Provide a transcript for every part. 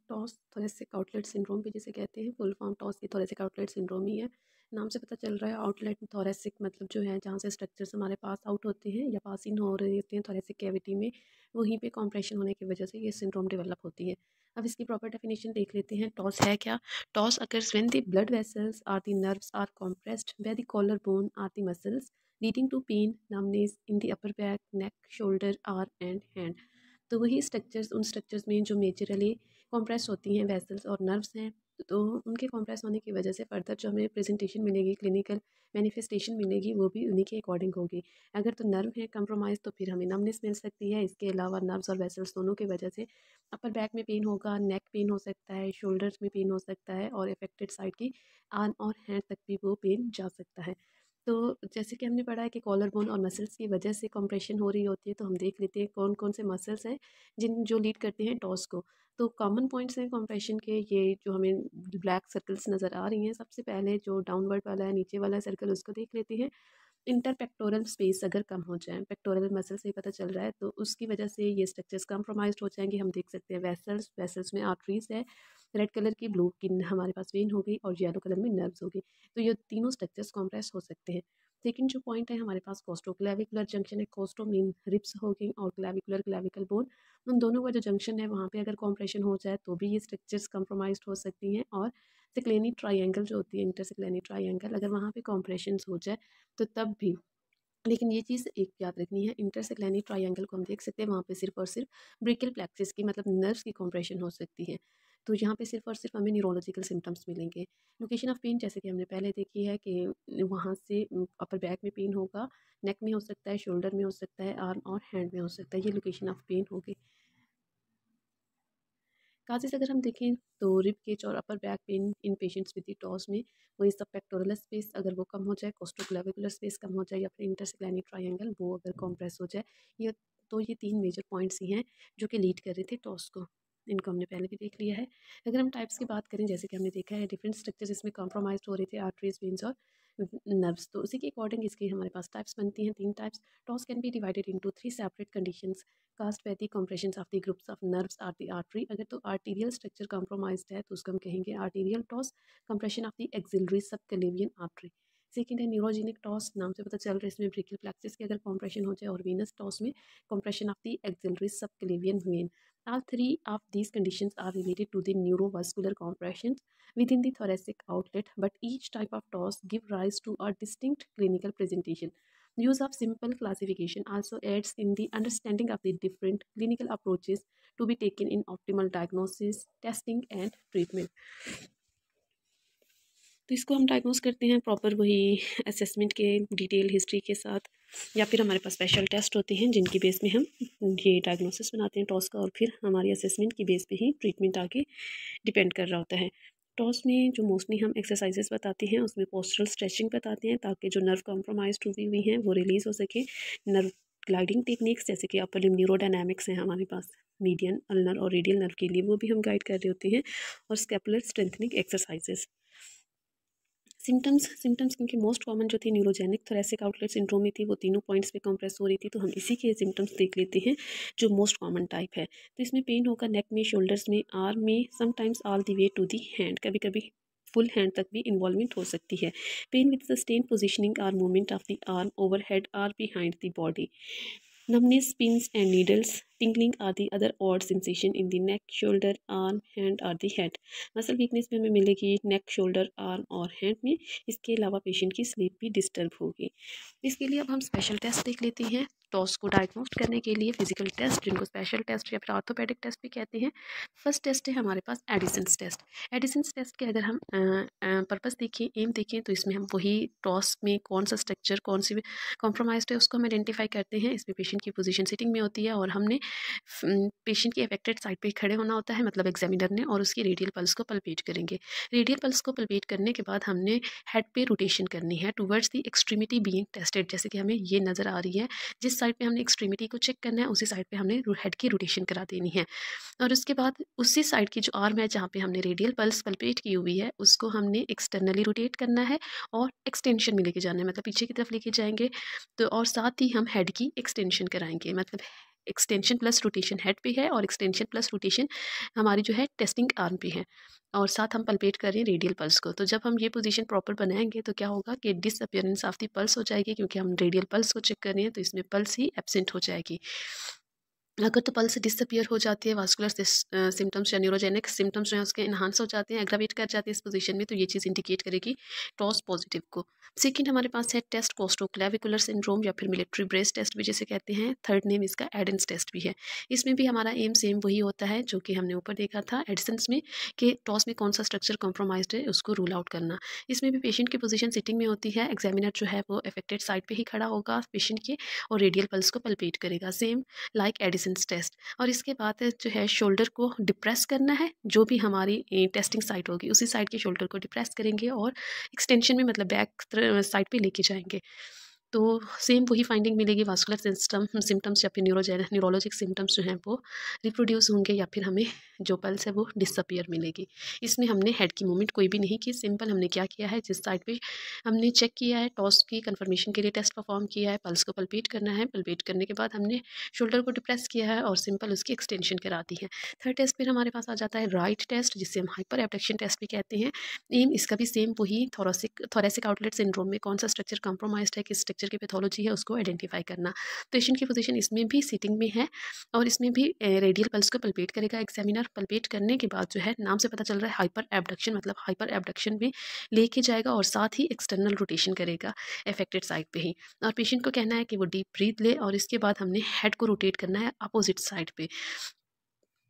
Toss thoracic outlet syndrome भी जिसे कहते हैं, फुल फॉर्म टॉस की थोरेसिक आउटलेट सिंड्रोम ही है। नाम से पता चल रहा है आउटलेट थोरेसिक मतलब जो है जहाँ से स्ट्रक्चर्स हमारे पास आउट होते हैं या पास इन हो रहे होते हैं थोरेसिक कैविटी में, वहीं पे कॉम्प्रेशन होने की वजह से ये सिंड्रोम डेवलप होती है। अब इसकी प्रॉपर डेफिनेशन देख लेते हैं। टॉस है क्या? TOS occurs when the blood vessels or the nerves are compressed where the collarbone are the muscles leading to pain, numbness in the upper back, neck, shoulder, arm and hand। तो वही structures उन structures में जो majorly compress होती हैं vessels और nerves हैं, तो उनके कॉम्प्रेस होने की वजह से फर्दर जो हमें प्रेजेंटेशन मिलेगी, क्लिनिकल मैनिफेस्टेशन मिलेगी, वो भी उन्हीं के अकॉर्डिंग होगी। अगर तो नर्व है कंप्रोमाइज़ तो फिर हमें नमनेस मिल सकती है। इसके अलावा नर्व्स और वेसल्स दोनों की वजह से अपर बैक में पेन होगा, नेक पेन हो सकता है, शोल्डर्स में पेन हो सकता है और अफेक्टेड साइड की आर्म और हैंड तक भी वो पेन जा सकता है। तो जैसे कि हमने पढ़ा है कि कॉलर बोन और मसल्स की वजह से कंप्रेशन हो रही होती है, तो हम देख लेते हैं कौन कौन से मसल्स हैं जिन जो लीड करते हैं टॉस को। तो कॉमन पॉइंट्स हैं कंप्रेशन के, ये जो हमें ब्लैक सर्कल्स नज़र आ रही हैं। सबसे पहले जो डाउनवर्ड वाला है, नीचे वाला सर्कल, उसको देख लेते हैं। इंटरपेक्टोरल स्पेस अगर कम हो जाए, पेक्टोरल मसल से ही पता चल रहा है, तो उसकी वजह से ये स्ट्रक्चर्स कंप्रोमाइज्ड हो जाएंगे। हम देख सकते हैं वेसल्स, वेसल्स में आर्टरीज है, रेड कलर की, ब्लू की हमारे पास वेन हो गई और येलो कलर में नर्व्स हो गई। तो ये तीनों स्ट्रक्चर्स कॉम्प्रेस हो सकते हैं। सेकंड जो पॉइंट है हमारे पास कोस्टोक्लेविकुलर जंक्शन है। कोस्टो मीन रिब्स हो गई और क्लेविकुलर क्लेविकल बोन, उन दोनों का जो जंक्शन है वहाँ पे अगर कॉम्प्रेशन हो जाए तो भी ये स्ट्रक्चर्स कंप्रोमाइज्ड हो सकती हैं। और सिक्लेनी ट्राइंगल जो होती है, इंटरसिक्लेनी ट्राइंगल, अगर वहाँ पे कॉम्प्रेशन हो जाए तो तब भी, लेकिन ये चीज़ एक याद रखनी है, इंटरसेक्लेनी ट्रायंगल को हम देख सकते हैं, वहाँ पे सिर्फ और सिर्फ ब्रेकियल प्लेक्सिस की मतलब नर्व्स की कंप्रेशन हो सकती है। तो यहाँ पे सिर्फ और सिर्फ हमें न्यूरोलॉजिकल सिम्टम्स मिलेंगे। लोकेशन ऑफ पेन जैसे कि हमने पहले देखी है कि वहाँ से अपर बैक में पेन होगा, नेक में हो सकता है, शोल्डर में हो सकता है, आर्म और हैंड में हो सकता है। ये लोकेशन ऑफ पेन होगी। काजेज़ अगर हम देखें तो रिब केज और upper back pain in patients with the toss में वही सब पेक्टोरल स्पेस अगर वो कम हो जाए, कोस्टोक्लेविकुलर स्पेस कम हो जाए या फिर इंटरसेक्लेनी ट्रायंगल वो अगर कॉम्प्रेस हो जाए, ये तो ये तीन मेजर पॉइंट्स ही हैं जो कि लीड कर रहे थे टॉस को। इनको हमने पहले भी देख लिया है। अगर हम टाइप्स की बात करें, जैसे कि हमने देखा है डिफरेंट स्ट्रक्चर्स इसमें कॉम्प्रोमाइज हो रहे थे, आर्टरीज, वेन्स और नर्व्स, तो उसी के अकॉर्डिंग इसके हमारे पास टाइप्स बनती हैं, तीन types. TOS can be divided into three separate conditions caused by the compressions of the groups of nerves are the artery। अगर तो arterial structure compromised है तो उसको हम कहेंगे arterial toss। compression of the axillary subclavian artery। Second है neurogenic toss, नाम से पता चल रहा है इसमें ब्रेकियल प्लेक्सिस की अगर compression हो जाए, और venous टॉस में compression of the axillary subclavian vein। All three of these conditions are related to the neurovascular compressions within the thoracic outlet, but each type of toss give rise to a distinct clinical presentation। Use of simple classification also aids in the understanding of the different clinical approaches to be taken in optimal diagnosis, testing and treatment। तो इसको हम diagnose करते हैं proper वही assessment के detail history के साथ, या फिर हमारे पास स्पेशल टेस्ट होते हैं जिनकी बेस में हम ये डायग्नोसिस बनाते हैं टॉस का, और फिर हमारी असेसमेंट की बेस पे ही ट्रीटमेंट आगे डिपेंड कर रहा होता है। टॉस में जो मोस्टली हम एक्सरसाइजेस बताते हैं उसमें पोस्टरल स्ट्रेचिंग बताते हैं ताकि जो नर्व कॉम्प्रोमाइज हुई हुई हैं वो रिलीज़ हो सके। नर्व ग्लाइडिंग टेक्निक्स जैसे कि अपर लिम्ब न्यूरोडायनामिक्स हैं हमारे पास, मीडियन, अल्नर और रेडियल नर्व के लिए वो भी हम गाइड कर रहे होते हैं, और स्केपुलर स्ट्रेंथनिंग एक्सरसाइजेस। सिम्टम्स क्योंकि मोस्ट कॉमन जो थी न्यूरोजेनिक थोरेसिक आउटलेट सिंड्रोम में थी, वो तीनों पॉइंट्स पे कंप्रेस हो रही थी, तो हम इसी के सिम्टम्स देख लेते हैं जो मोस्ट कॉमन टाइप है। तो इसमें पेन होगा नेक में, शोल्डर्स में, आर्म में, sometimes all the way to the hand, कभी कभी फुल हैंड तक भी इन्वॉल्वमेंट हो सकती है। Pain with sustain positioning or movement of the arm over head or behind the body. Numbness, pins and needles, tingling are the other odd sensation in the neck, shoulder, arm, hand और the head। Muscle weakness भी हमें मिलेगी नेक, shoulder, arm और hand में। इसके अलावा patient की sleep भी डिस्टर्ब होगी। इसके लिए अब हम स्पेशल टेस्ट देख लेते हैं। टॉस को डायग्नोस्ट करने के लिए फिजिकल टेस्ट, जिनको स्पेशल टेस्ट या फिर ऑर्थोपेडिक टेस्ट भी कहते हैं। फर्स्ट टेस्ट है हमारे पास एडिसन्स टेस्ट। एडिसन्स टेस्ट के अगर हम पर्पस देखें, एम देखें, तो इसमें हम वही टॉस में कौन सा स्ट्रक्चर कौन सी कॉम्प्रोमाइज्ड है उसको हम आइडेंटिफाई करते हैं। इसमें पेशेंट की पोजीशन सिटिंग में होती है और हमने पेशेंट की अफेक्टेड साइड पे खड़े होना होता है, मतलब एग्जामिनर ने, और उसकी रेडियल पल्स को पल्पेट करेंगे। रेडियल पल्स को पल्पेट करने के बाद हमने हेड पे रोटेशन करनी है towards the extremity being tested, जैसे कि हमें ये नज़र आ रही है। जिस साइड पे हमने एक्सट्रीमिटी को चेक करना है उसी साइड पे हमने हेड की रोटेशन करा देनी है, और उसके बाद उसी साइड की जो आर्म है जहाँ पे हमने रेडियल पल्स पल्पेट की हुई है उसको हमने एक्सटर्नली रोटेट करना है और एक्सटेंशन में लेके जाना है, मतलब पीछे की तरफ लेके जाएंगे। तो और साथ ही हम हेड की एक्सटेंशन कराएंगे, मतलब एक्सटेंशन प्लस रोटेशन हेड पे है और एक्सटेंशन प्लस रोटेशन हमारी जो है टेस्टिंग आर्म पे है, और साथ हम पल्पेट कर रहे हैं रेडियल पल्स को। तो जब हम ये पोजीशन प्रॉपर बनाएंगे तो क्या होगा कि डिसअपियरेंस ऑफ द पल्स हो जाएगी, क्योंकि हम रेडियल पल्स को चेक कर रहे हैं तो इसमें पल्स ही एब्सेंट हो जाएगी। अगर तो पल्स डिसअपियर हो जाती है, वास्कुलर सिम्टम्स या न्यूरोजेनिक सिम्टम्स जो हैं उसके इन्हांस हो जाते हैं, एग्रावेट कर जाते हैं इस पोजीशन में, तो ये चीज़ इंडिकेट करेगी टॉस पॉजिटिव को। सेकंड हमारे पास है टेस्ट कोस्टोक्लेविकुलर सिंड्रोम या फिर मिलिट्री ब्रेस्ट टेस्ट भी जिसे कहते हैं। थर्ड नेम इसका एडेंस टेस्ट भी है। इसमें भी हमारा एम सेम वही होता है जो कि हमने ऊपर देखा था एडिसन्स में, कि टॉस में कौन सा स्ट्रक्चर कॉम्प्रोमाइज्ड है उसको रूल आउट करना। इसमें भी पेशेंट की पोजीशन सिटिंग में होती है, एग्जामिनर जो है वो अफेक्टेड साइड पे ही खड़ा होगा पेशेंट के और रेडियल पल्स को पल्पेट करेगा, सेम लाइक एडिसन्स टेस्ट। और इसके बाद जो है शोल्डर को डिप्रेस करना है, जो भी हमारी टेस्टिंग साइट होगी उसी साइड के शोल्डर को डिप्रेस करेंगे और एक्सटेंशन में मतलब बैक साइड पे लेके जाएंगे। तो सेम वही फाइंडिंग मिलेगी, वास्कुलर सिस्टम सिम्टम्स या फिर न्यूरोलॉजिक सिम्टम्स जो हैं वो रिप्रोड्यूस होंगे, या फिर हमें जो पल्स है वो डिसअपियर मिलेगी। इसमें हमने हेड की मूवमेंट कोई भी नहीं की, सिंपल हमने क्या किया है, जिस साइड पे हमने चेक किया है टॉस की कंफर्मेशन के लिए टेस्ट परफॉर्म किया है, पल्स को पल्पेट करना है, पल्पेट करने के बाद हमने शोल्डर को डिप्रेस किया है और सिंपल उसकी एक्सटेंशन करा दी है। थर्ड टेस्ट फिर हमारे पास आ जाता है राइट टेस्ट, जिसे हम हाइपर एब्डक्शन टेस्ट भी कहते हैं। एम इसका भी सेम वही थोरेसिक आउटलेट सिंड्रोम में कौन सा स्ट्रक्चर कॉम्प्रोमाइज्ड है, किस स्ट्रक्चर की पैथोलॉजी है उसको आइडेंटिफाई करना। पेशेंट की पोजीशन इसमें भी सिटिंग में है और इसमें भी रेडियल पल्स को पल्पेट करेगा एग्जामिनर। पल्पेट करने के बाद जो है नाम से पता चल रहा है हाइपर एब्डक्शन, मतलब हाइपर एब्डक्शन में लेके जाएगा और साथ ही एक्सटर्नल रोटेशन करेगा अफेक्टेड साइड पे ही। और पेशेंट को कहना है कि वो डीप ब्रीथ ले और इसके बाद हमने हेड को रोटेट करना है अपोजिट साइड पे,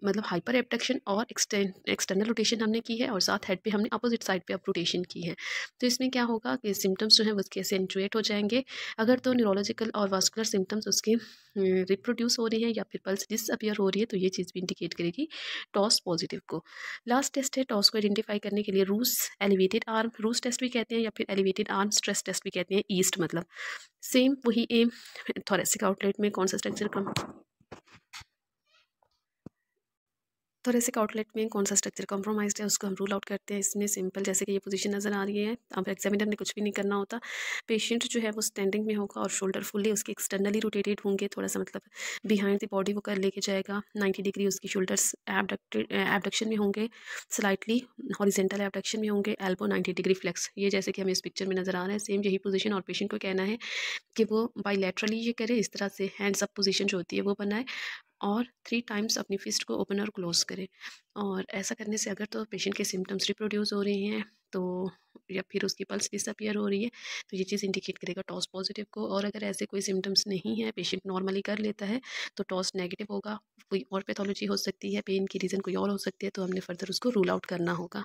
मतलब हाइपर एब्डक्शन और एक्सटर्नल रोटेशन हमने की है और साथ हेड पे हमने अपोजिट साइड पे अब रोटेशन की है। तो इसमें क्या होगा कि सिम्टम्स जो हैं वो उसके एसेंचुएट हो जाएंगे। अगर तो न्यूरोलॉजिकल और वास्कुलर सिम्टम्स उसके रिप्रोड्यूस हो रही हैं या फिर पल्स डिसअपियर हो रही है, तो ये चीज़ भी इंडिकेट करेगी टॉस पॉजिटिव को। लास्ट टेस्ट है टॉस को आइडेंटिफाई करने के लिए रूस एलिवेटेड आर्म, रूस टेस्ट भी कहते हैं या फिर एलिवेटेड आर्म स्ट्रेस टेस्ट भी कहते हैं, ईस्ट मतलब सेम वही एम। थोरेसिक आउटलेट में कौन सा स्ट्रक्चर कम थोरेसिक आउटलेट में कौन सा स्ट्रक्चर कॉम्प्रोमाइज़्ड है उसको हम रूल आउट करते हैं। इसमें सिंपल जैसे कि ये पोजीशन नज़र आ रही है, अब एग्जामिनर ने कुछ भी नहीं करना होता। पेशेंट जो है वो स्टैंडिंग में होगा और शोल्डर फुल्ली उसके एक्सटर्नली रोटेटेड होंगे, थोड़ा सा मतलब बिहाइंड द बॉडी वो कर लेके जाएगा। 90 डिग्री उसकी शोल्डर्स एबडक्शन में होंगे, स्लाइटली हॉरिजेंटल एबडक्शन में होंगे, एल्बो 90 डिग्री फ्लेक्स, ये जैसे कि हमें इस पिक्चर में नज़र आ रहा है सेम यही पोजीशन। और पेशेंट को कहना है कि वो बाईलैटरली ये करे, इस तरह से हैंड्स अप पोजीशन जो होती है वो बनाए और 3 टाइम्स अपनी फिस्ट को ओपन और क्लोज करें। और ऐसा करने से अगर तो पेशेंट के सिम्टम्स रिप्रोड्यूस हो रहे हैं तो या फिर उसकी पल्स डिसअपियर हो रही है, तो ये चीज़ इंडिकेट करेगा टॉस पॉजिटिव को। और अगर ऐसे कोई सिम्टम्स नहीं है, पेशेंट नॉर्मली कर लेता है, तो टॉस नेगेटिव होगा। कोई और पैथोलॉजी हो सकती है, पेन की रीज़न कोई और हो सकती है, तो हमने फर्दर उसको रूल आउट करना होगा।